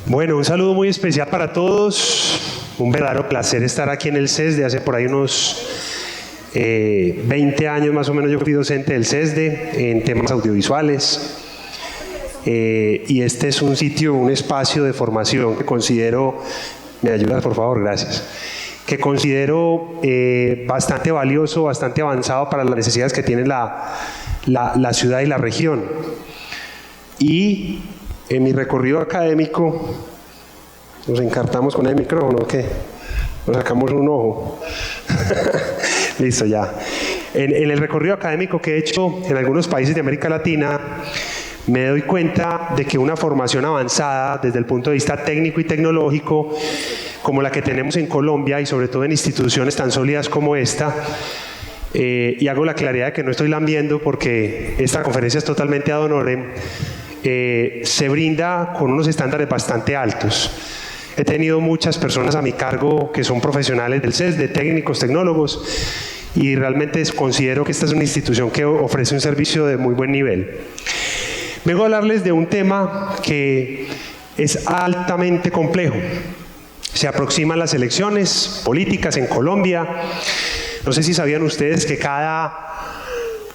Bueno, un saludo muy especial para todos. Un verdadero placer estar aquí en el CESDE. Hace por ahí unos 20 años más o menos yo fui docente del CESDE en temas audiovisuales. Y este es un sitio, un espacio de formación que considero, ¿me ayudas por favor? Gracias. Que considero bastante valioso, bastante avanzado para las necesidades que tiene la ciudad y la región. Y en mi recorrido académico, ¿nos encartamos con el micrófono o qué? Nos sacamos un ojo. Listo, ya. En el recorrido académico que he hecho en algunos países de América Latina, me doy cuenta de que una formación avanzada desde el punto de vista técnico y tecnológico, como la que tenemos en Colombia y sobre todo en instituciones tan sólidas como esta, y hago la claridad de que no estoy lambiendo porque esta conferencia es totalmente ad honorem, se brinda con unos estándares bastante altos. He tenido muchas personas a mi cargo que son profesionales del CESDE, técnicos, tecnólogos, y realmente considero que esta es una institución que ofrece un servicio de muy buen nivel. Vengo a hablarles de un tema que es altamente complejo. Se aproximan las elecciones políticas en Colombia. No sé si sabían ustedes que cada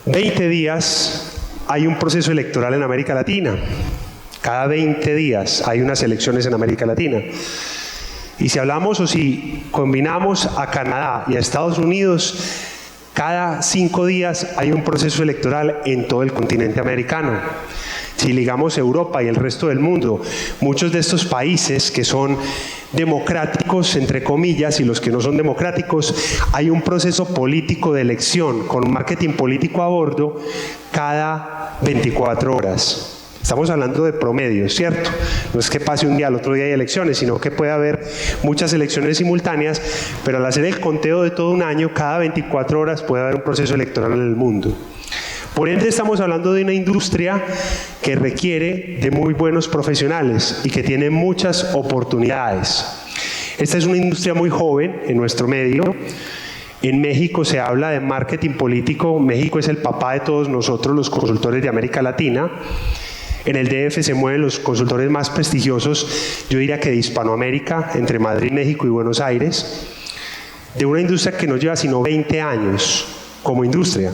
20 días hay un proceso electoral en América Latina. Cada 20 días hay unas elecciones en América Latina. Y si hablamos o si combinamos a Canadá y a Estados Unidos, cada 5 días hay un proceso electoral en todo el continente americano. Si ligamos Europa y el resto del mundo, muchos de estos países que son democráticos, entre comillas, y los que no son democráticos, hay un proceso político de elección con un marketing político a bordo cada 24 horas. Estamos hablando de promedio, ¿cierto? No es que pase un día, al otro día hay elecciones, sino que puede haber muchas elecciones simultáneas, pero al hacer el conteo de todo un año, cada 24 horas puede haber un proceso electoral en el mundo. Por ende, estamos hablando de una industria que requiere de muy buenos profesionales y que tiene muchas oportunidades. Esta es una industria muy joven en nuestro medio. En México se habla de marketing político. México es el papá de todos nosotros, los consultores de América Latina. En el DF se mueven los consultores más prestigiosos, yo diría que de Hispanoamérica, entre Madrid, México y Buenos Aires, de una industria que no lleva sino 20 años como industria.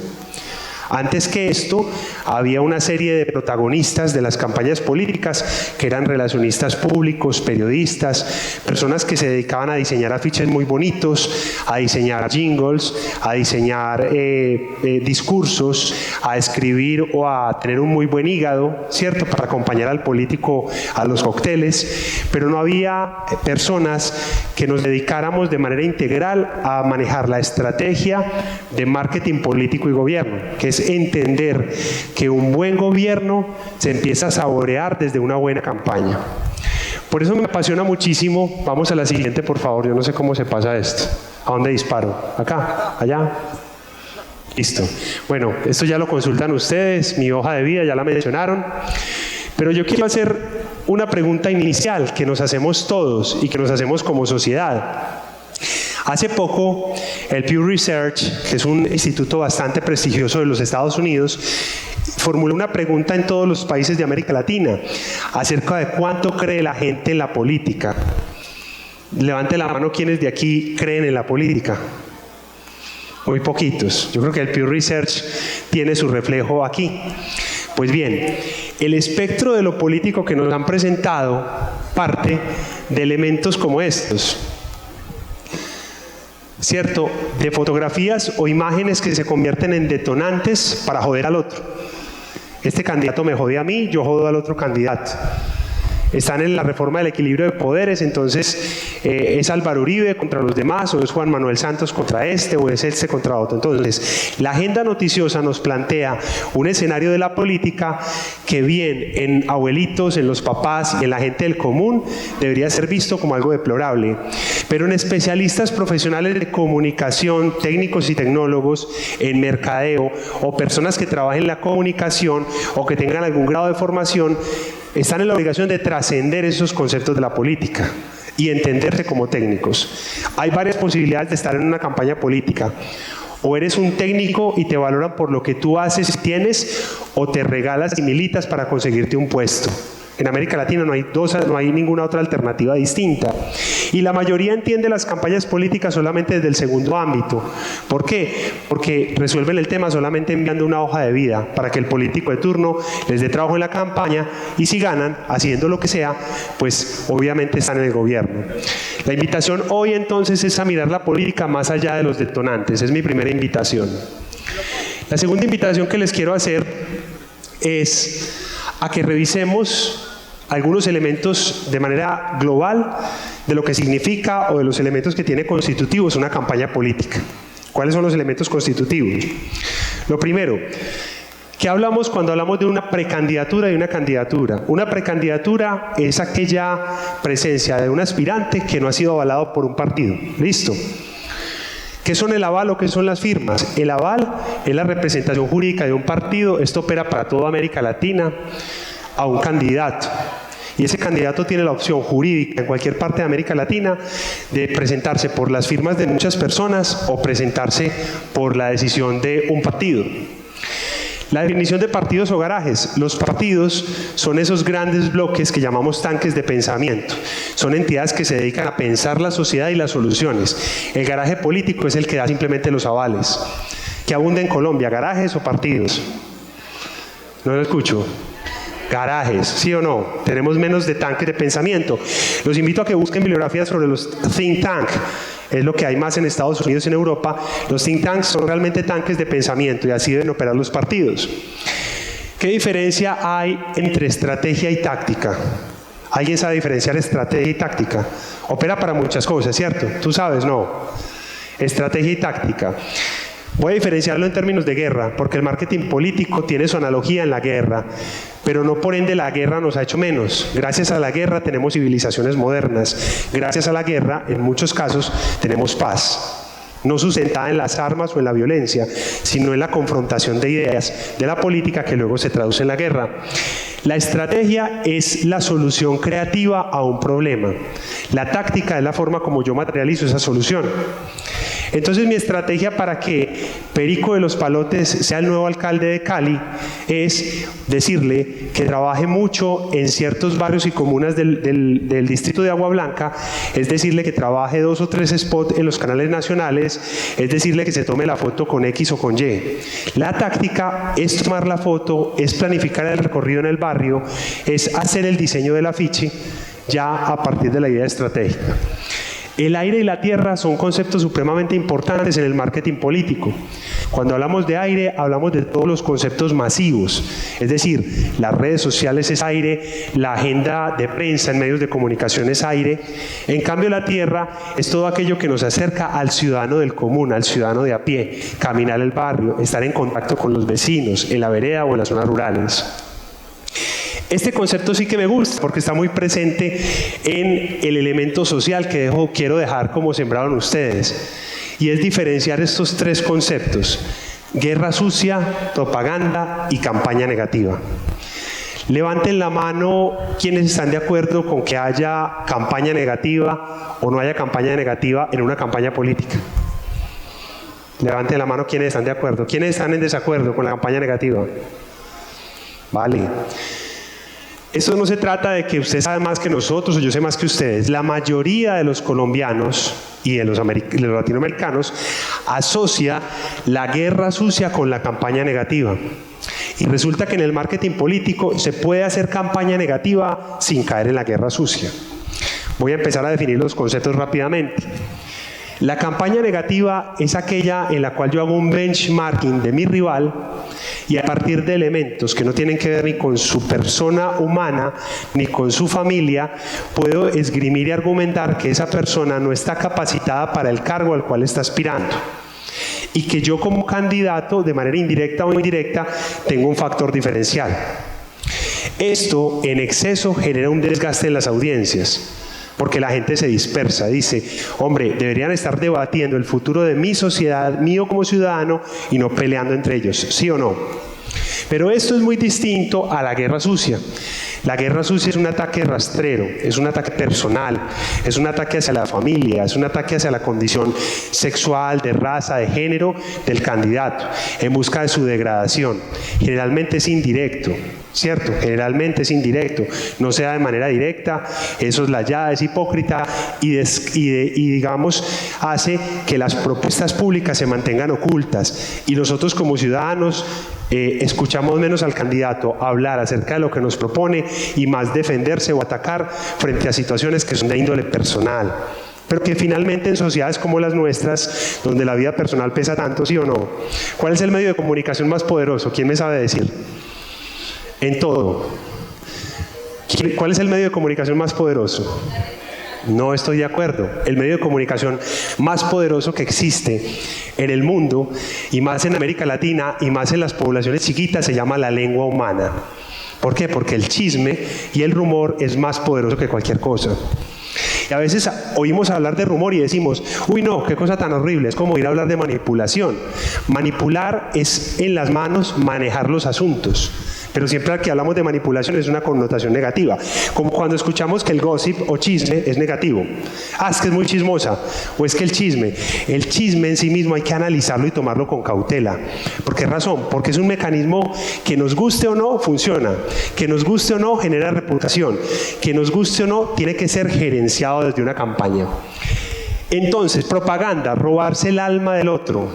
Antes que esto, había una serie de protagonistas de las campañas políticas que eran relacionistas públicos, periodistas, personas que se dedicaban a diseñar afiches muy bonitos, a diseñar jingles, a diseñar discursos, a escribir o a tener un muy buen hígado, ¿cierto?, para acompañar al político a los cócteles, pero no había personas que nos dedicáramos de manera integral a manejar la estrategia de marketing político y gobierno, que es entender que un buen gobierno se empieza a saborear desde una buena campaña. Por eso me apasiona muchísimo. Vamos a la siguiente, por favor. Yo no sé cómo se pasa esto. ¿A dónde disparo? ¿Acá? ¿Allá? Listo. Bueno, esto ya lo consultan ustedes. Mi hoja de vida ya la mencionaron. Pero yo quiero hacer una pregunta inicial que nos hacemos todos y que nos hacemos como sociedad. Hace poco, el Pew Research, que es un instituto bastante prestigioso de los Estados Unidos, formuló una pregunta en todos los países de América Latina acerca de cuánto cree la gente en la política. Levante la mano quienes de aquí creen en la política. Muy poquitos. Yo creo que el Pew Research tiene su reflejo aquí. Pues bien, el espectro de lo político que nos han presentado parte de elementos como estos. ¿Cierto? De fotografías o imágenes que se convierten en detonantes para joder al otro. Este candidato me jode a mí, yo jodo al otro candidato. Están en la reforma del equilibrio de poderes, entonces es Álvaro Uribe contra los demás, o es Juan Manuel Santos contra este, o es este contra otro. Entonces, la agenda noticiosa nos plantea un escenario de la política que bien en abuelitos, en los papás y en la gente del común debería ser visto como algo deplorable. Pero en especialistas profesionales de comunicación, técnicos y tecnólogos, en mercadeo, o personas que trabajen en la comunicación o que tengan algún grado de formación, están en la obligación de trascender esos conceptos de la política y entenderse como técnicos. Hay varias posibilidades de estar en una campaña política. O eres un técnico y te valoran por lo que tú haces y tienes, o te regalas y militas para conseguirte un puesto. En América Latina no hay ninguna otra alternativa distinta. Y la mayoría entiende las campañas políticas solamente desde el segundo ámbito. ¿Por qué? Porque resuelven el tema solamente enviando una hoja de vida para que el político de turno les dé trabajo en la campaña, y si ganan, haciendo lo que sea, pues obviamente están en el gobierno. La invitación hoy entonces es a mirar la política más allá de los detonantes. Es mi primera invitación. La segunda invitación que les quiero hacer es a que revisemos algunos elementos de manera global de lo que significa o de los elementos que tiene constitutivos una campaña política. ¿Cuáles son los elementos constitutivos? Lo primero, ¿qué hablamos cuando hablamos de una precandidatura y una candidatura? Una precandidatura es aquella presencia de un aspirante que no ha sido avalado por un partido. ¿Listo? ¿Qué son el aval o qué son las firmas? El aval es la representación jurídica de un partido. Esto opera para toda América Latina, a un candidato. Y ese candidato tiene la opción jurídica en cualquier parte de América Latina de presentarse por las firmas de muchas personas o presentarse por la decisión de un partido. La definición de partidos o garajes. Los partidos son esos grandes bloques que llamamos tanques de pensamiento. Son entidades que se dedican a pensar la sociedad y las soluciones. El garaje político es el que da simplemente los avales. ¿Qué abunda en Colombia? ¿Garajes o partidos? No lo escucho. Garajes, ¿sí o no? Tenemos menos de tanques de pensamiento. Los invito a que busquen bibliografías sobre los think tank. Es lo que hay más en Estados Unidos y en Europa. Los think tanks son realmente tanques de pensamiento y así deben operar los partidos. ¿Qué diferencia hay entre estrategia y táctica? ¿Alguien sabe diferenciar estrategia y táctica? Opera para muchas cosas, ¿cierto? ¿Tú sabes? No. Estrategia y táctica. Voy a diferenciarlo en términos de guerra, porque el marketing político tiene su analogía en la guerra, pero no por ende la guerra nos ha hecho menos. Gracias a la guerra tenemos civilizaciones modernas. Gracias a la guerra, en muchos casos, tenemos paz. No sustentada en las armas o en la violencia, sino en la confrontación de ideas de la política que luego se traduce en la guerra. La estrategia es la solución creativa a un problema. La táctica es la forma como yo materializo esa solución. Entonces mi estrategia para que Perico de los Palotes sea el nuevo alcalde de Cali es decirle que trabaje mucho en ciertos barrios y comunas del distrito de Agua Blanca, es decirle que trabaje 2 o 3 spots en los canales nacionales, es decirle que se tome la foto con X o con Y. La táctica es tomar la foto, es planificar el recorrido en el barrio, es hacer el diseño del afiche ya a partir de la idea estratégica. El aire y la tierra son conceptos supremamente importantes en el marketing político. Cuando hablamos de aire, hablamos de todos los conceptos masivos, es decir, las redes sociales es aire, la agenda de prensa en medios de comunicación es aire. En cambio, la tierra es todo aquello que nos acerca al ciudadano del común, al ciudadano de a pie, caminar el barrio, estar en contacto con los vecinos, en la vereda o en las zonas rurales. Este concepto sí que me gusta porque está muy presente en el elemento social que quiero dejar como sembrado en ustedes, y es diferenciar estos 3 conceptos: guerra sucia, propaganda y campaña negativa. Levanten la mano quienes están de acuerdo con que haya campaña negativa o no haya campaña negativa en una campaña política. Levanten la mano quienes están de acuerdo. ¿Quiénes están en desacuerdo con la campaña negativa? Vale. Esto no se trata de que usted sabe más que nosotros o yo sé más que ustedes. La mayoría de los colombianos y de los latinoamericanos asocia la guerra sucia con la campaña negativa. Y resulta que en el marketing político se puede hacer campaña negativa sin caer en la guerra sucia. Voy a empezar a definir los conceptos rápidamente. La campaña negativa es aquella en la cual yo hago un benchmarking de mi rival y a partir de elementos que no tienen que ver ni con su persona humana ni con su familia, puedo esgrimir y argumentar que esa persona no está capacitada para el cargo al cual está aspirando y que yo como candidato, de manera indirecta o indirecta, tengo un factor diferencial. Esto en exceso genera un desgaste en las audiencias, porque la gente se dispersa, dice, hombre, deberían estar debatiendo el futuro de mi sociedad, mío como ciudadano, y no peleando entre ellos, ¿sí o no? Pero esto es muy distinto a la guerra sucia. La guerra sucia es un ataque rastrero, es un ataque personal, es un ataque hacia la familia, es un ataque hacia la condición sexual, de raza, de género del candidato, en busca de su degradación. Generalmente es indirecto, ¿cierto? Generalmente es indirecto, no se da de manera directa, es soslayada, es hipócrita y digamos, hace que las propuestas públicas se mantengan ocultas y nosotros como ciudadanos escuchamos menos al candidato hablar acerca de lo que nos propone y más defenderse o atacar frente a situaciones que son de índole personal. Pero que finalmente en sociedades como las nuestras, donde la vida personal pesa tanto, ¿sí o no? ¿Cuál es el medio de comunicación más poderoso? ¿Quién me sabe decir? En todo. ¿Cuál es el medio de comunicación más poderoso? No estoy de acuerdo. El medio de comunicación más poderoso que existe en el mundo, y más en América Latina, y más en las poblaciones chiquitas, se llama la lengua humana. ¿Por qué? Porque el chisme y el rumor es más poderoso que cualquier cosa. Y a veces oímos hablar de rumor y decimos, uy no, qué cosa tan horrible, es como ir a hablar de manipulación. Manipular es en las manos manejar los asuntos. Pero siempre que hablamos de manipulación es una connotación negativa. Como cuando escuchamos que el gossip o chisme es negativo. Ah, es que es muy chismosa. O es que el chisme en sí mismo hay que analizarlo y tomarlo con cautela. ¿Por qué razón? Porque es un mecanismo que nos guste o no, funciona. Que nos guste o no, genera reputación. Que nos guste o no, tiene que ser gerenciado desde una campaña. Entonces, propaganda, robarse el alma del otro.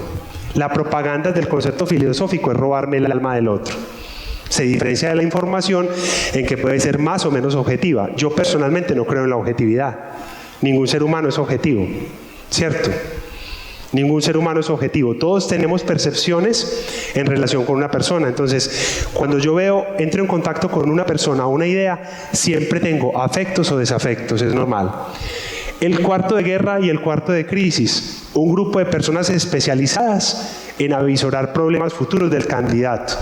La propaganda del concepto filosófico es robarme el alma del otro. Se diferencia de la información en que puede ser más o menos objetiva. Yo personalmente no creo en la objetividad. Ningún ser humano es objetivo, ¿cierto? Ningún ser humano es objetivo. Todos tenemos percepciones en relación con una persona. Entonces, cuando yo entro en contacto con una persona o una idea, siempre tengo afectos o desafectos, es normal. El cuarto de guerra y el cuarto de crisis. Un grupo de personas especializadas en avisorar problemas futuros del candidato.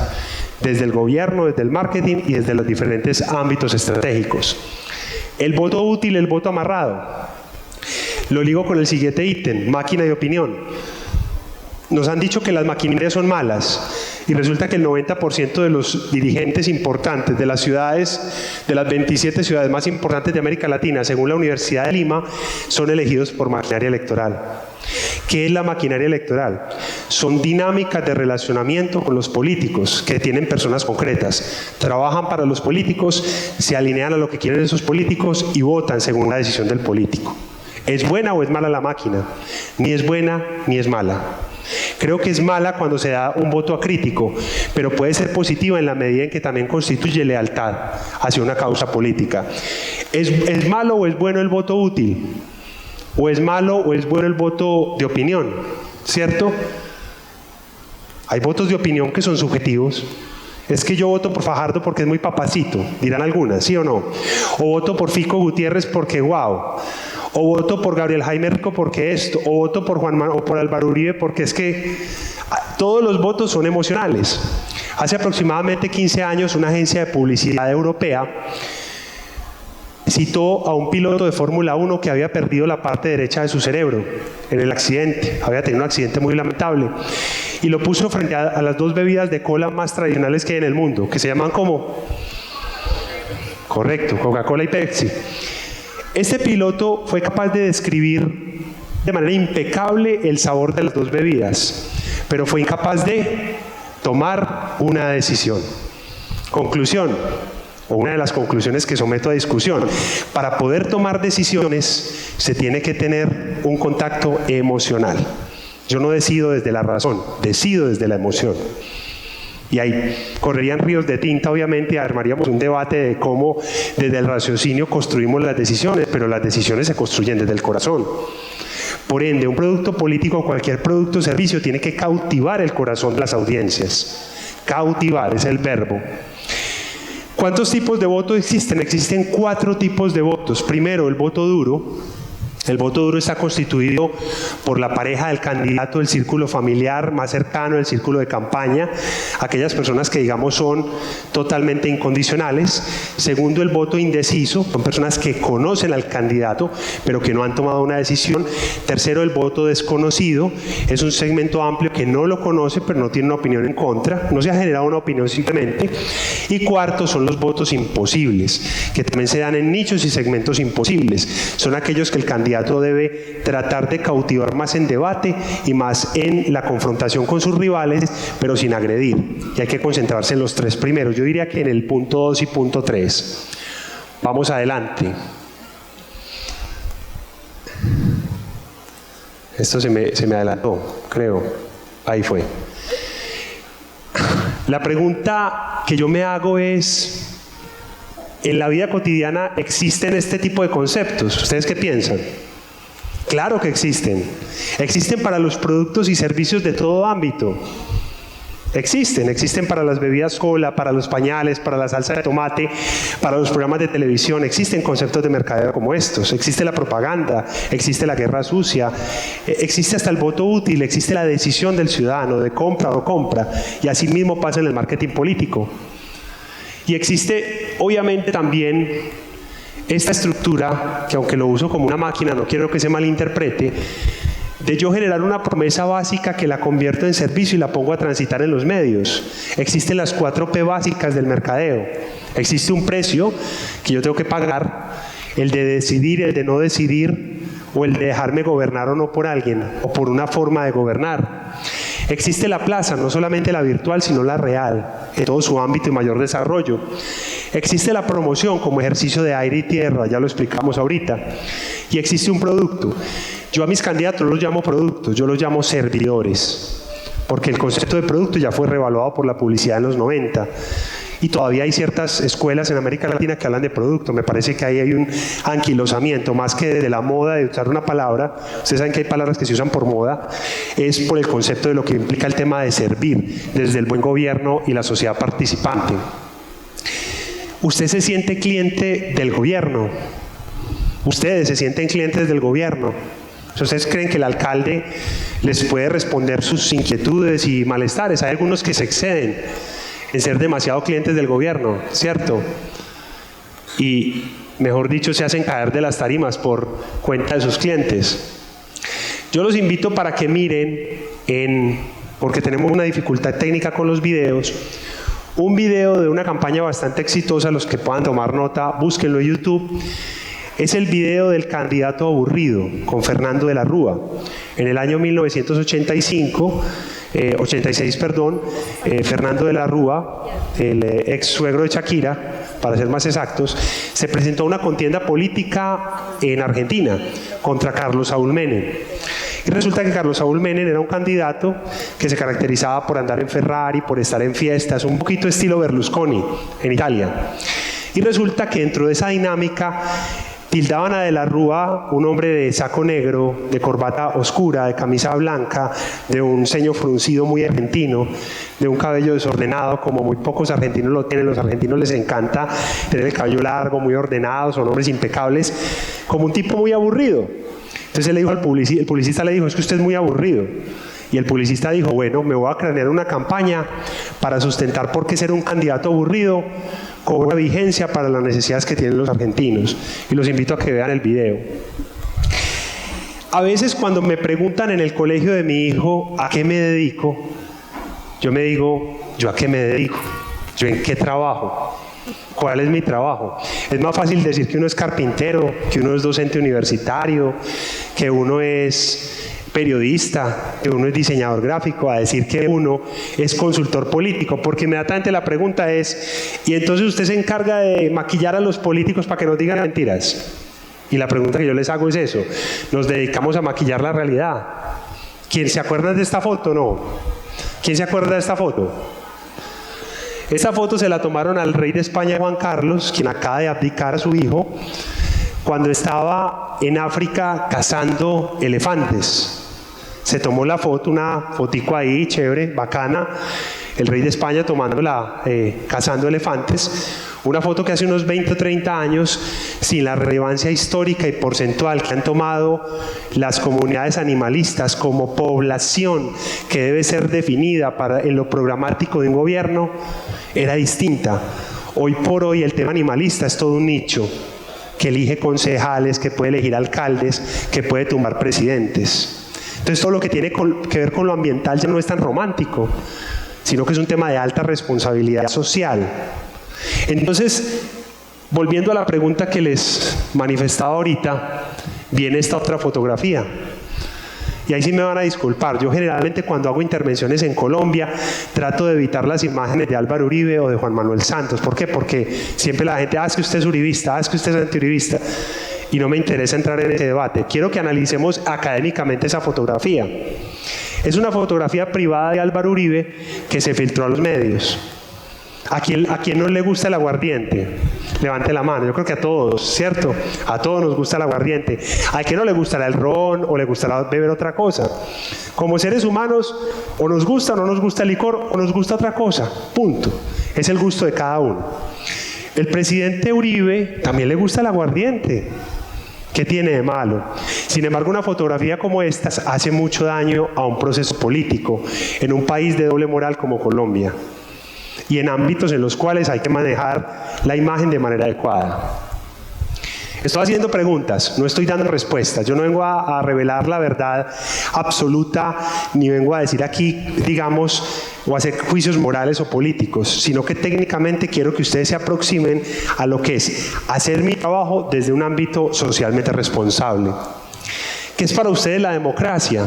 Desde el gobierno, desde el marketing y desde los diferentes ámbitos estratégicos. El voto útil, el voto amarrado. Lo ligo con el siguiente ítem, máquina de opinión. Nos han dicho que las maquinarias son malas y resulta que el 90% de los dirigentes importantes de las ciudades, de las 27 ciudades más importantes de América Latina, según la Universidad de Lima, son elegidos por maquinaria electoral. ¿Qué es la maquinaria electoral? Son dinámicas de relacionamiento con los políticos que tienen personas concretas. Trabajan para los políticos, se alinean a lo que quieren esos políticos y votan según la decisión del político. ¿Es buena o es mala la máquina? Ni es buena ni es mala. Creo que es mala cuando se da un voto acrítico, pero puede ser positiva en la medida en que también constituye lealtad hacia una causa política. ¿Es malo o es bueno el voto útil? ¿O es malo o es bueno el voto de opinión? ¿Cierto? Hay votos de opinión que son subjetivos. Es que yo voto por Fajardo porque es muy papacito, dirán algunas, ¿sí o no? O voto por Fico Gutiérrez porque wow. O voto por Gabriel Jaime Rico porque esto. O voto por Juan Manuel o por Álvaro Uribe porque es que todos los votos son emocionales. Hace aproximadamente 15 años una agencia de publicidad europea citó a un piloto de Fórmula 1 que había perdido la parte derecha de su cerebro en el accidente. Había tenido un accidente muy lamentable. Y lo puso frente a las dos bebidas de cola más tradicionales que hay en el mundo, que se llaman ¿cómo? Correcto, Coca-Cola y Pepsi. Este piloto fue capaz de describir de manera impecable el sabor de las dos bebidas, pero fue incapaz de tomar una decisión. Conclusión, o una de las conclusiones que someto a discusión: para poder tomar decisiones se tiene que tener un contacto emocional. Yo no decido desde la razón, decido desde la emoción. Y ahí correrían ríos de tinta, obviamente, y armaríamos un debate de cómo desde el raciocinio construimos las decisiones, pero las decisiones se construyen desde el corazón. Por ende, un producto político o cualquier producto o servicio tiene que cautivar el corazón de las audiencias. Cautivar es el verbo. ¿Cuántos tipos de votos existen? Existen 4 tipos de votos. Primero, el voto duro. El voto duro está constituido por la pareja del candidato, el círculo familiar más cercano, el círculo de campaña, aquellas personas que digamos son totalmente incondicionales. Segundo, el voto indeciso, son personas que conocen al candidato pero que no han tomado una decisión. Tercero, el voto desconocido, es un segmento amplio que no lo conoce pero no tiene una opinión en contra, no se ha generado una opinión simplemente. Y cuarto, son los votos imposibles, que también se dan en nichos y segmentos imposibles. Son aquellos que el candidato debe tratar de cautivar más en debate y más en la confrontación con sus rivales, pero sin agredir. Y hay que concentrarse en los tres primeros. Yo diría que en el punto 2 y punto 3. Vamos adelante. Esto se me adelantó, creo. Ahí fue. La pregunta que yo me hago es: ¿en la vida cotidiana existen este tipo de conceptos? ¿Ustedes qué piensan? Claro que existen. Existen para los productos y servicios de todo ámbito. Existen para las bebidas cola, para los pañales, para la salsa de tomate, para los programas de televisión. Existen conceptos de mercadeo como estos. Existe la propaganda, existe la guerra sucia, existe hasta el voto útil, existe la decisión del ciudadano de compra o no compra. Y así mismo pasa en el marketing político. Y existe obviamente también esta estructura, que aunque lo uso como una máquina, no quiero que se malinterprete, de yo generar una promesa básica que la convierto en servicio y la pongo a transitar en los medios. Existen las 4P básicas del mercadeo. Existe un precio que yo tengo que pagar, el de decidir, el de no decidir, o el de dejarme gobernar o no por alguien, o por una forma de gobernar. Existe la plaza, no solamente la virtual, sino la real, en todo su ámbito y mayor desarrollo. Existe la promoción como ejercicio de aire y tierra, ya lo explicamos ahorita. Y existe un producto. Yo a mis candidatos no los llamo productos, yo los llamo servidores, porque el concepto de producto ya fue reevaluado por la publicidad en los 90. Y todavía hay ciertas escuelas en América Latina que hablan de producto. Me parece que ahí hay un anquilosamiento, más que de la moda de usar una palabra. Ustedes saben que hay palabras que se usan por moda, es por el concepto de lo que implica el tema de servir, desde el buen gobierno y la sociedad participante. Usted se siente cliente del gobierno. Ustedes se sienten clientes del gobierno. ¿Ustedes creen que el alcalde les puede responder sus inquietudes y malestares? Hay algunos que se exceden en ser demasiado clientes del gobierno, ¿cierto? Y, mejor dicho, se hacen caer de las tarimas por cuenta de sus clientes. Yo los invito para que miren, porque tenemos una dificultad técnica con los videos, un video de una campaña bastante exitosa. Los que puedan tomar nota, búsquenlo en YouTube. Es el video del candidato aburrido, con Fernando de la Rúa. En el año 1985, Fernando de la Rúa, el ex suegro de Shakira, para ser más exactos, se presentó a una contienda política en Argentina contra Carlos Saúl Menem. Y resulta que Carlos Saúl Menem era un candidato que se caracterizaba por andar en Ferrari, por estar en fiestas, un poquito estilo Berlusconi en Italia. Y resulta que dentro de esa dinámica tildaban a De la Rúa, un hombre de saco negro, de corbata oscura, de camisa blanca, de un ceño fruncido muy argentino, de un cabello desordenado como muy pocos argentinos lo tienen. Los argentinos les encanta tener el cabello largo, muy ordenado, son hombres impecables, como un tipo muy aburrido. Entonces él le dijo al publicista, el publicista le dijo: es que usted es muy aburrido. Y el publicista dijo: bueno, me voy a cranear una campaña para sustentar por qué ser un candidato aburrido con una vigencia para las necesidades que tienen los argentinos. Y los invito a que vean el video. A veces cuando me preguntan en el colegio de mi hijo ¿a qué me dedico?, yo me digo: ¿yo a qué me dedico? ¿Yo en qué trabajo? ¿Cuál es mi trabajo? Es más fácil decir que uno es carpintero, que uno es docente universitario, que uno es periodista, que uno es diseñador gráfico, a decir que uno es consultor político, porque inmediatamente la pregunta es: ¿y entonces usted se encarga de maquillar a los políticos para que nos digan mentiras? Y la pregunta que yo les hago es eso: ¿nos dedicamos a maquillar la realidad? ¿Quién se acuerda de esta foto? No. ¿Quién se acuerda de esta foto? Esta foto se la tomaron al rey de España, Juan Carlos, quien acaba de abdicar a su hijo, cuando estaba en África cazando elefantes. Se tomó la foto, una fotico ahí, chévere, bacana, el rey de España tomándola, cazando elefantes. Una foto que hace unos 20 o 30 años, sin la relevancia histórica y porcentual que han tomado las comunidades animalistas como población que debe ser definida en lo programático de un gobierno, era distinta. Hoy por hoy el tema animalista es todo un nicho que elige concejales, que puede elegir alcaldes, que puede tumbar presidentes. Entonces todo lo que tiene que ver con lo ambiental ya no es tan romántico, sino que es un tema de alta responsabilidad social. Entonces, volviendo a la pregunta que les manifestaba ahorita, viene esta otra fotografía. Y ahí sí me van a disculpar. Yo generalmente cuando hago intervenciones en Colombia trato de evitar las imágenes de Álvaro Uribe o de Juan Manuel Santos. ¿Por qué? Porque siempre la gente, es que usted es uribista, es que usted es antiuribista. Y no me interesa entrar en ese debate. Quiero que analicemos académicamente esa fotografía. Es una fotografía privada de Álvaro Uribe que se filtró a los medios. ¿A quién no le gusta el aguardiente? Levante la mano. Yo creo que a todos, ¿cierto? A todos nos gusta el aguardiente. ¿A quién no le gustará el ron o le gustará beber otra cosa? Como seres humanos, o nos gusta o no nos gusta el licor o nos gusta otra cosa. Punto. Es el gusto de cada uno. El presidente Uribe también le gusta el aguardiente. ¿Qué tiene de malo? Sin embargo, una fotografía como esta hace mucho daño a un proceso político en un país de doble moral como Colombia y en ámbitos en los cuales hay que manejar la imagen de manera adecuada. Estoy haciendo preguntas, no estoy dando respuestas. Yo no vengo a revelar la verdad absoluta, ni vengo a decir aquí, digamos, o a hacer juicios morales o políticos, sino que técnicamente quiero que ustedes se aproximen a lo que es hacer mi trabajo desde un ámbito socialmente responsable. ¿Qué es para ustedes la democracia?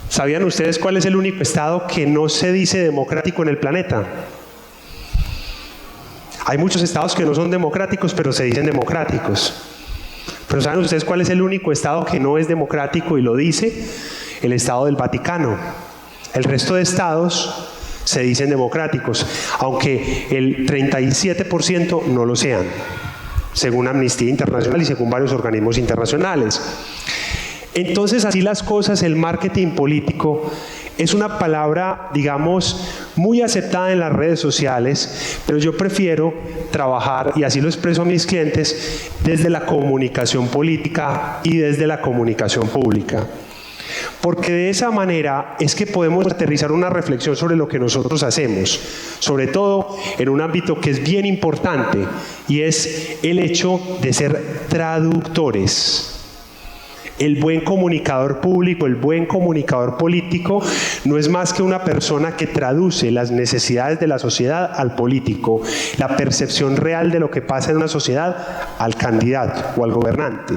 ¿Sabían ustedes cuál es el único estado que no se dice democrático en el planeta? Hay muchos estados que no son democráticos, pero se dicen democráticos. Pero ¿saben ustedes cuál es el único estado que no es democrático y lo dice? El Estado del Vaticano. El resto de estados se dicen democráticos, aunque el 37% no lo sean, según Amnistía Internacional y según varios organismos internacionales. Entonces, así las cosas, el marketing político es una palabra, digamos, muy aceptada en las redes sociales, pero yo prefiero trabajar, y así lo expreso a mis clientes, desde la comunicación política y desde la comunicación pública. Porque de esa manera es que podemos aterrizar una reflexión sobre lo que nosotros hacemos, sobre todo en un ámbito que es bien importante, y es el hecho de ser traductores. El buen comunicador público, el buen comunicador político no es más que una persona que traduce las necesidades de la sociedad al político, la percepción real de lo que pasa en una sociedad al candidato o al gobernante.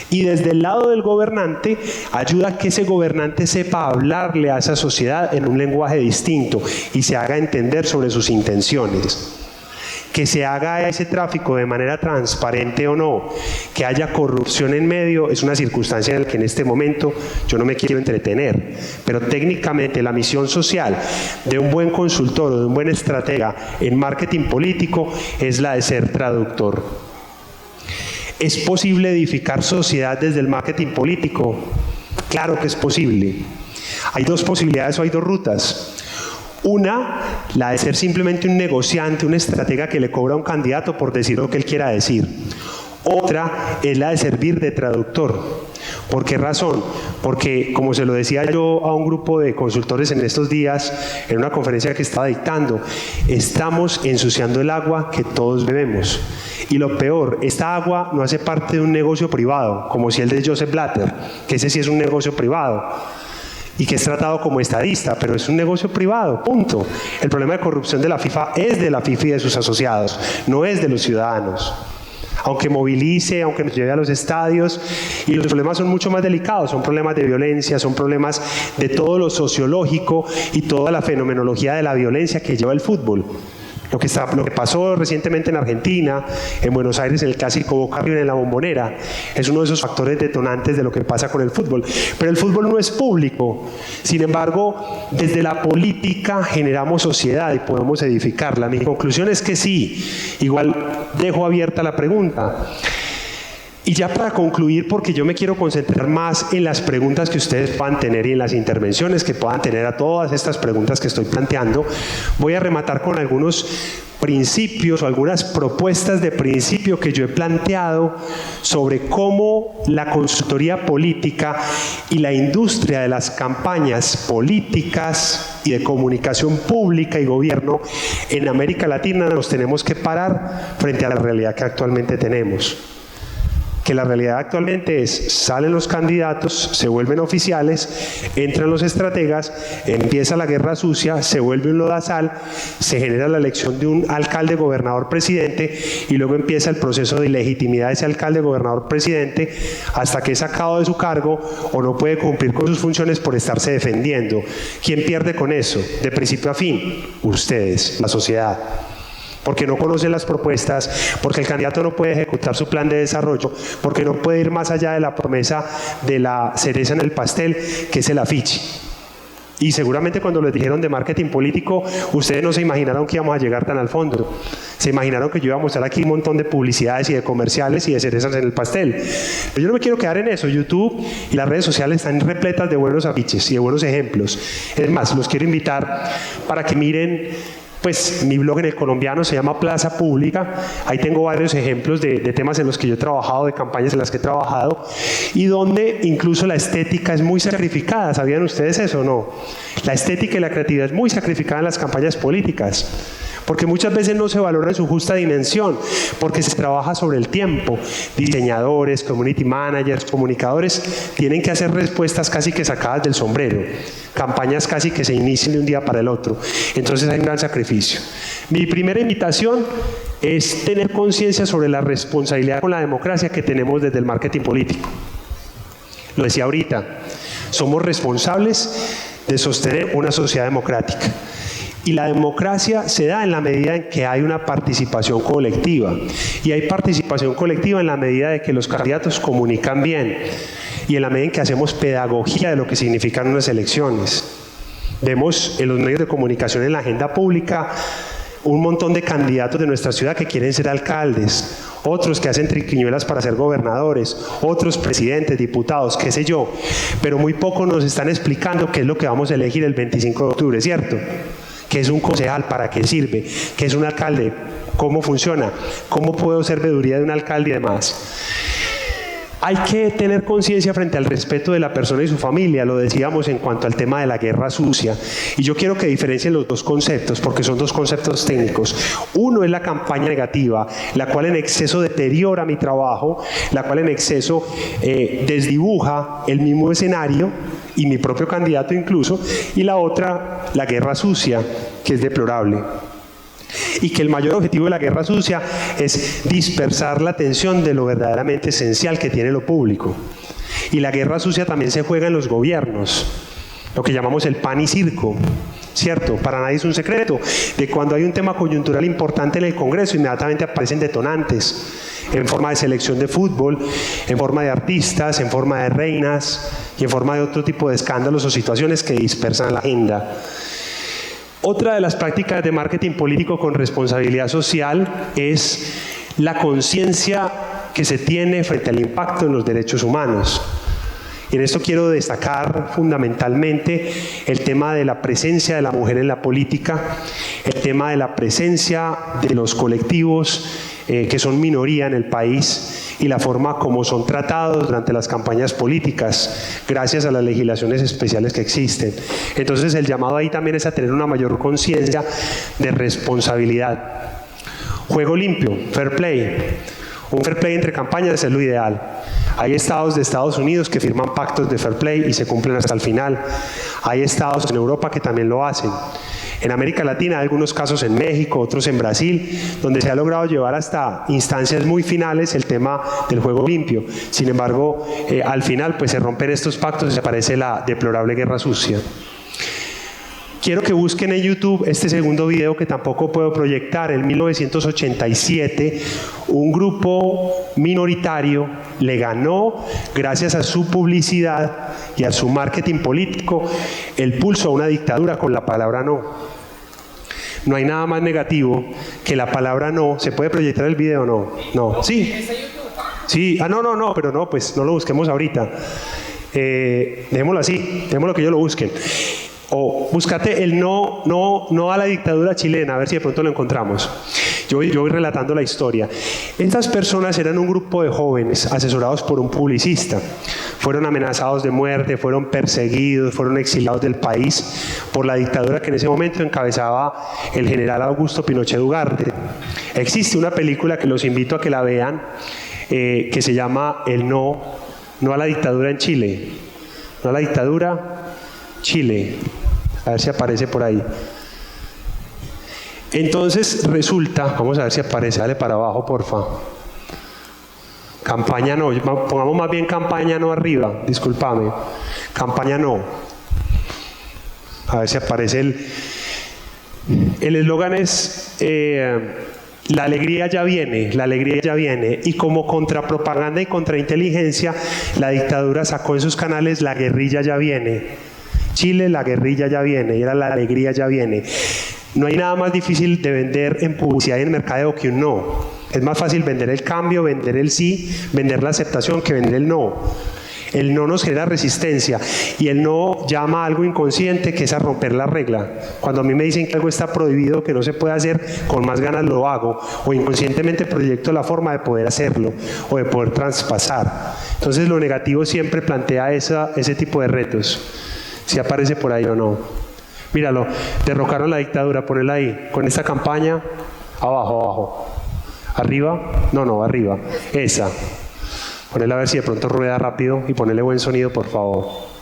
Y desde el lado del gobernante ayuda a que ese gobernante sepa hablarle a esa sociedad en un lenguaje distinto y se haga entender sobre sus intenciones. Que se haga ese tráfico de manera transparente o no, que haya corrupción en medio, es una circunstancia en la que en este momento yo no me quiero entretener. Pero técnicamente la misión social de un buen consultor o de un buen estratega en marketing político es la de ser traductor. ¿Es posible edificar sociedad desde el marketing político? Claro que es posible. Hay dos posibilidades o hay dos rutas. Una, la de ser simplemente un negociante, un estratega que le cobra a un candidato por decir lo que él quiera decir. Otra es la de servir de traductor. ¿Por qué razón? Porque, como se lo decía yo a un grupo de consultores en estos días, en una conferencia que estaba dictando, estamos ensuciando el agua que todos bebemos. Y lo peor, esta agua no hace parte de un negocio privado, como si el de Joseph Blatter, que ese sí es un negocio privado y que es tratado como estadista, pero es un negocio privado, punto. El problema de corrupción de la FIFA es de la FIFA y de sus asociados, no es de los ciudadanos. Aunque movilice, aunque nos lleve a los estadios, y los problemas son mucho más delicados, son problemas de violencia, son problemas de todo lo sociológico y toda la fenomenología de la violencia que lleva el fútbol. Lo que pasó recientemente en Argentina, en Buenos Aires, en el clásico Boca River en la Bombonera, es uno de esos factores detonantes de lo que pasa con el fútbol. Pero el fútbol no es público. Sin embargo, desde la política generamos sociedad y podemos edificarla. Mi conclusión es que sí. Igual dejo abierta la pregunta. Y ya para concluir, porque yo me quiero concentrar más en las preguntas que ustedes puedan tener y en las intervenciones que puedan tener a todas estas preguntas que estoy planteando, voy a rematar con algunos principios o algunas propuestas de principio que yo he planteado sobre cómo la consultoría política y la industria de las campañas políticas y de comunicación pública y gobierno en América Latina nos tenemos que parar frente a la realidad que actualmente tenemos. Que la realidad actualmente es, salen los candidatos, se vuelven oficiales, entran los estrategas, empieza la guerra sucia, se vuelve un lodazal, se genera la elección de un alcalde, gobernador, presidente, y luego empieza el proceso de ilegitimidad de ese alcalde, gobernador, presidente, hasta que es sacado de su cargo o no puede cumplir con sus funciones por estarse defendiendo. ¿Quién pierde con eso? De principio a fin, ustedes, la sociedad. Porque no conocen las propuestas, porque el candidato no puede ejecutar su plan de desarrollo, porque no puede ir más allá de la promesa de la cereza en el pastel, que es el afiche. Y seguramente cuando les dijeron de marketing político, ustedes no se imaginaron que íbamos a llegar tan al fondo. Se imaginaron que yo iba a mostrar aquí un montón de publicidades y de comerciales y de cerezas en el pastel. Pero yo no me quiero quedar en eso. YouTube y las redes sociales están repletas de buenos afiches y de buenos ejemplos. Es más, los quiero invitar para que miren. Pues mi blog en El Colombiano se llama Plaza Pública. Ahí tengo varios ejemplos de temas en los que yo he trabajado, de campañas en las que he trabajado, y donde incluso la estética es muy sacrificada. ¿Sabían ustedes eso o no? La estética y la creatividad es muy sacrificada en las campañas políticas, porque muchas veces no se valora en su justa dimensión, porque se trabaja sobre el tiempo. Diseñadores, community managers, comunicadores tienen que hacer respuestas casi que sacadas del sombrero, campañas casi que se inician de un día para el otro. Entonces hay un gran sacrificio. Mi primera invitación es tener conciencia sobre la responsabilidad con la democracia que tenemos desde el marketing político. Lo decía ahorita, somos responsables de sostener una sociedad democrática. Y la democracia se da en la medida en que hay una participación colectiva. Y hay participación colectiva en la medida de que los candidatos comunican bien y en la medida en que hacemos pedagogía de lo que significan unas elecciones. Vemos en los medios de comunicación, en la agenda pública, un montón de candidatos de nuestra ciudad que quieren ser alcaldes, otros que hacen triquiñuelas para ser gobernadores, otros presidentes, diputados, qué sé yo, pero muy poco nos están explicando qué es lo que vamos a elegir el 25 de octubre, ¿cierto? ¿Qué es un concejal? ¿Para qué sirve? ¿Qué es un alcalde? ¿Cómo funciona? ¿Cómo puedo ser veeduría de un alcalde y demás? Hay que tener conciencia frente al respeto de la persona y su familia, lo decíamos en cuanto al tema de la guerra sucia. Y yo quiero que diferencien los dos conceptos, porque son dos conceptos técnicos. Uno es la campaña negativa, la cual en exceso deteriora mi trabajo, la cual en exceso desdibuja el mismo escenario y mi propio candidato incluso, y la otra, la guerra sucia, que es deplorable. Y que el mayor objetivo de la guerra sucia es dispersar la atención de lo verdaderamente esencial que tiene lo público. Y la guerra sucia también se juega en los gobiernos, lo que llamamos el pan y circo, ¿cierto? Para nadie es un secreto de cuando hay un tema coyuntural importante en el Congreso, inmediatamente aparecen detonantes en forma de selección de fútbol, en forma de artistas, en forma de reinas y en forma de otro tipo de escándalos o situaciones que dispersan la agenda. Otra de las prácticas de marketing político con responsabilidad social es la conciencia que se tiene frente al impacto en los derechos humanos. Y en esto quiero destacar fundamentalmente el tema de la presencia de la mujer en la política, el tema de la presencia de los colectivos que son minoría en el país y la forma como son tratados durante las campañas políticas, gracias a las legislaciones especiales que existen. Entonces el llamado ahí también es a tener una mayor conciencia de responsabilidad. Juego limpio, fair play. Un fair play entre campañas es lo ideal. Hay estados de Estados Unidos que firman pactos de fair play y se cumplen hasta el final. Hay estados en Europa que también lo hacen. En América Latina hay algunos casos en México, otros en Brasil, donde se ha logrado llevar hasta instancias muy finales el tema del juego limpio. Sin embargo, al final pues se rompen estos pactos y se aparece la deplorable guerra sucia. Quiero que busquen en YouTube este segundo video que tampoco puedo proyectar. En 1987, un grupo minoritario le ganó, gracias a su publicidad y a su marketing político, el pulso a una dictadura con la palabra no. No hay nada más negativo que la palabra no. ¿Se puede proyectar el video o no? No. ¿Sí? Sí, no, pero no, pues no lo busquemos ahorita. Dejémoslo así, dejémoslo que ellos lo busquen. O búscate el no a la dictadura chilena, a ver si de pronto lo encontramos. Yo voy relatando la historia. Estas personas eran un grupo de jóvenes asesorados por un publicista. Fueron amenazados de muerte, fueron perseguidos, fueron exiliados del país por la dictadura que en ese momento encabezaba el general Augusto Pinochet Ugarte. Existe una película que los invito a que la vean, que se llama El no a la dictadura en Chile. No a la dictadura, Chile. A ver si aparece por ahí. Entonces resulta, vamos a ver si aparece, dale para abajo, porfa. Campaña no, pongamos más bien campaña no arriba, discúlpame. Campaña no. A ver si aparece el eslogan es la alegría ya viene, la alegría ya viene. Y como contrapropaganda y contrainteligencia, la dictadura sacó en sus canales la guerrilla ya viene. Chile, la guerrilla ya viene, y era la alegría ya viene. No hay nada más difícil de vender en publicidad y en mercadeo que un no. Es más fácil vender el cambio, vender el sí, vender la aceptación que vender el no. El no nos genera resistencia y el no llama a algo inconsciente que es a romper la regla. Cuando a mí me dicen que algo está prohibido, que no se puede hacer, con más ganas lo hago o inconscientemente proyecto la forma de poder hacerlo o de poder traspasar. Entonces lo negativo siempre plantea ese tipo de retos. Si aparece por ahí o no. Míralo, derrocaron la dictadura, ponela ahí, con esta campaña, abajo. ¿Arriba? No, arriba. Esa. Ponela a ver si de pronto rueda rápido y ponele buen sonido, por favor.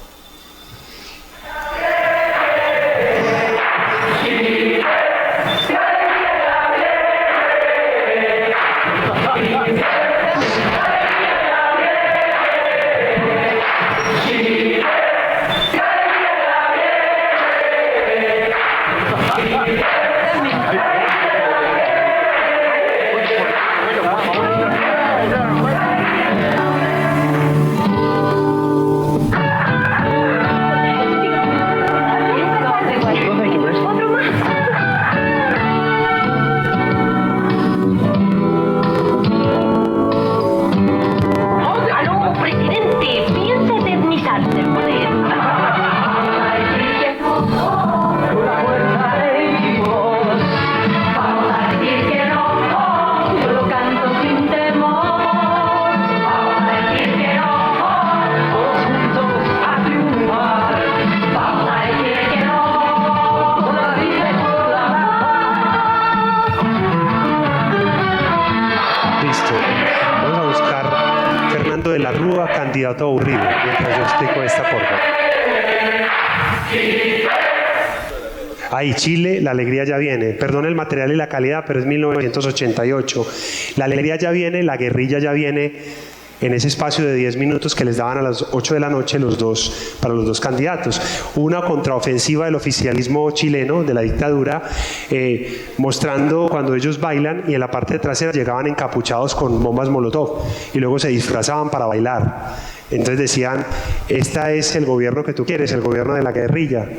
Candidato aburrido, mientras yo explico esta forma. Ahí, Chile, la alegría ya viene. Perdón el material y la calidad, pero es 1988. La alegría ya viene, la guerrilla ya viene, en ese espacio de 10 minutos que les daban a las 8 de la noche para los dos candidatos. Una contraofensiva del oficialismo chileno, de la dictadura, mostrando cuando ellos bailan y en la parte trasera llegaban encapuchados con bombas Molotov y luego se disfrazaban para bailar. Entonces decían, este es el gobierno que tú quieres, el gobierno de la guerrilla.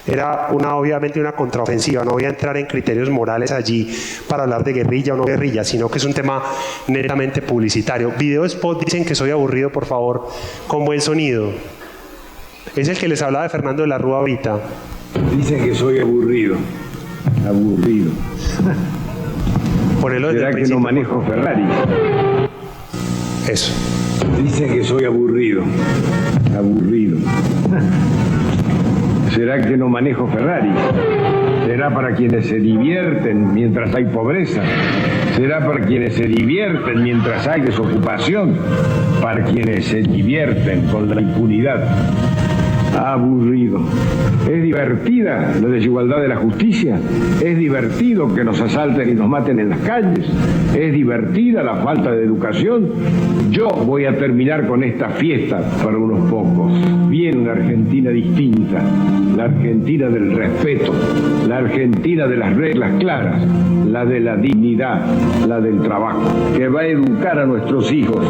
Era obviamente una contraofensiva, no voy a entrar en criterios morales allí para hablar de guerrilla o no guerrilla, sino que es un tema netamente publicitario. Video spot, dicen que soy aburrido, por favor, con buen sonido. Es el que les hablaba de Fernando de la Rúa ahorita. Dicen que soy aburrido. Ponelo desde ¿Será que no manejo Ferrari? Eso. Dicen que soy aburrido. ¿Será que no manejo Ferrari? ¿Será para quienes se divierten mientras hay pobreza? ¿Será para quienes se divierten mientras hay desocupación? Para quienes se divierten con la impunidad. Aburrido. ¿Es divertida la desigualdad de la justicia? ¿Es divertido que nos asalten y nos maten en las calles? ¿Es divertida la falta de educación? Yo voy a terminar con esta fiesta para unos pocos. Viene una Argentina distinta, la Argentina del respeto, la Argentina de las reglas claras, la de la dignidad, la del trabajo, que va a educar a nuestros hijos,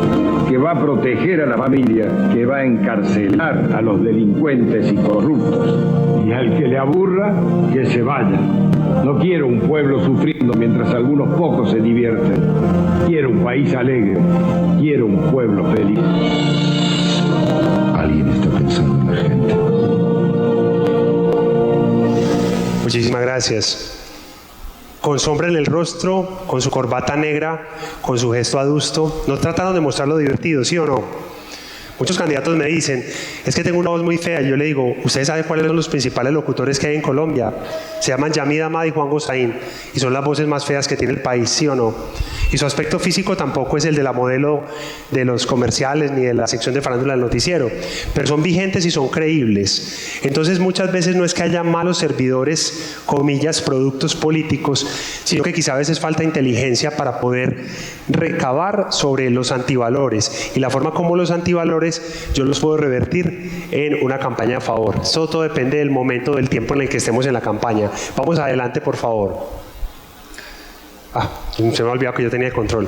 que va a proteger a la familia, que va a encarcelar a los delincuentes, delincuentes y corruptos. Y al que le aburra, que se vaya. No quiero un pueblo sufriendo mientras algunos pocos se divierten. Quiero un país alegre. Quiero un pueblo feliz. Alguien está pensando en la gente. Muchísimas gracias. Con sombra en el rostro, con su corbata negra, con su gesto adusto, no trataron de mostrarlo divertido, ¿sí o no? Muchos candidatos me dicen, es que tengo una voz muy fea. Y yo le digo, ¿ustedes saben cuáles son los principales locutores que hay en Colombia? Se llaman Yamid Amad y Juan Gozaín, y son las voces más feas que tiene el país, ¿sí o no? Y su aspecto físico tampoco es el de la modelo de los comerciales ni de la sección de farándula del noticiero, pero son vigentes y son creíbles. Entonces muchas veces no es que haya malos servidores, comillas, productos políticos, sino que quizá a veces falta inteligencia para poder recabar sobre los antivalores, y la forma como los antivalores yo los puedo revertir en una campaña a favor. Eso todo depende del momento, del tiempo en el que estemos en la campaña. Vamos adelante, por favor. Se me ha olvidado que yo tenía el control.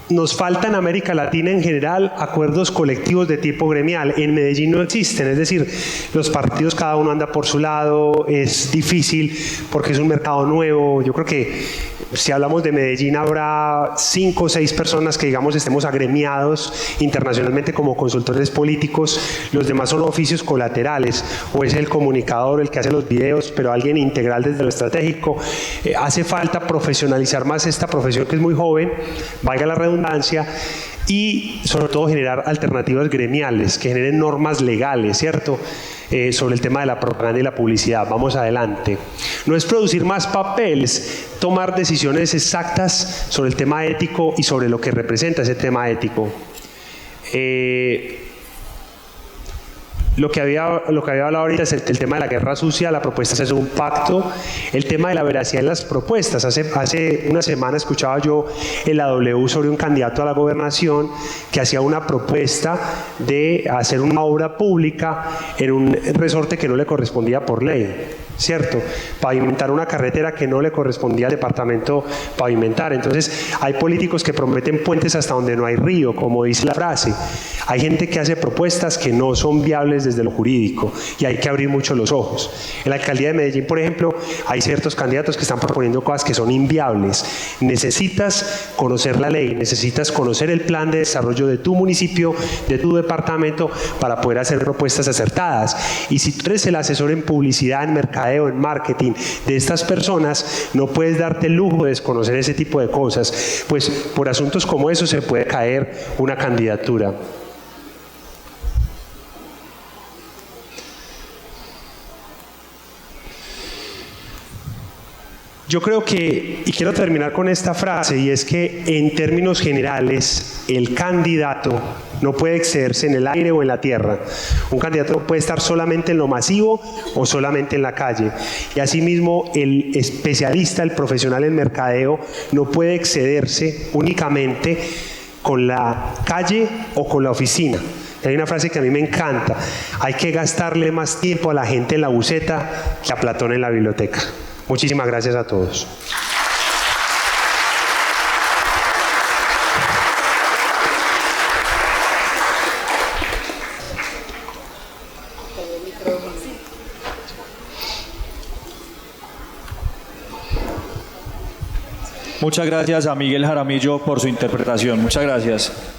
Nos falta en América Latina en general acuerdos colectivos de tipo gremial. En Medellín no existen, es decir, los partidos cada uno anda por su lado, es difícil porque es un mercado nuevo. Yo creo que si hablamos de Medellín habrá 5 o 6 personas que digamos estemos agremiados internacionalmente como consultores políticos. Los demás son oficios colaterales, o es el comunicador el que hace los videos, pero alguien integral desde lo estratégico. Hace falta profesionalizar más esta profesión que es muy joven, valga la redundancia, y sobre todo generar alternativas gremiales que generen normas legales, ¿cierto? Sobre el tema de la propaganda y la publicidad. Vamos adelante. No es producir más papeles, tomar decisiones exactas sobre el tema ético y sobre lo que representa ese tema ético. Lo que había hablado ahorita es el tema de la guerra sucia. La propuesta es un pacto. El tema de la veracidad en las propuestas. Hace una semana escuchaba yo en la W sobre un candidato a la gobernación que hacía una propuesta de hacer una obra pública en un resorte que no le correspondía por ley, ¿cierto? Pavimentar una carretera que no le correspondía al departamento pavimentar. Entonces hay políticos que prometen puentes hasta donde no hay río, como dice la frase. Hay gente que hace propuestas que no son viables desde lo jurídico, y hay que abrir mucho los ojos. En la alcaldía de Medellín, por ejemplo, hay ciertos candidatos que están proponiendo cosas que son inviables. Necesitas conocer la ley, necesitas conocer el plan de desarrollo de tu municipio, de tu departamento, para poder hacer propuestas acertadas. Y si tú eres el asesor en publicidad, en mercadeo, en marketing de estas personas, no puedes darte el lujo de desconocer ese tipo de cosas, pues por asuntos como eso se puede caer una candidatura. Yo creo que, y quiero terminar con esta frase, y es que en términos generales el candidato no puede excederse en el aire o en la tierra. Un candidato no puede estar solamente en lo masivo o solamente en la calle. Y asimismo el especialista, el profesional en mercadeo, no puede excederse únicamente con la calle o con la oficina. Hay una frase que a mí me encanta: hay que gastarle más tiempo a la gente en la buceta que a Platón en la biblioteca. Muchísimas gracias a todos. Muchas gracias a Miguel Jaramillo por su interpretación. Muchas gracias.